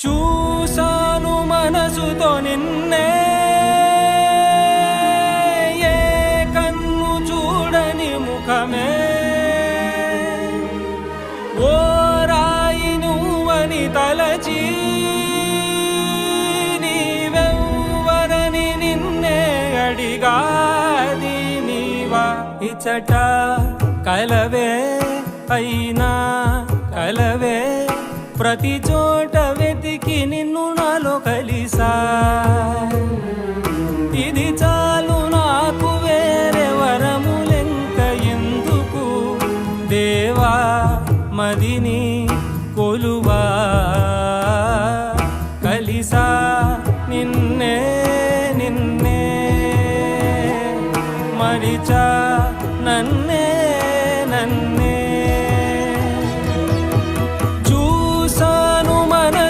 చూసాను మనసుతో నిన్నే, ఏ కన్ను చూడని ముఖమే, ఓ రాయి నువ్వని తలచి నీవెవ్వరని నిన్నే అడిగాది నీవా. ఇచ్చట కలవే అయినా కలవే, ప్రతి చోట వెతికి నిన్ను నాలో కలిసా. ఇది చాలు నాకు, వేరే వరములెంక ఎందుకు దేవా, మదిని కొలువా. కలిసా నిన్నే నిన్నే మరిచా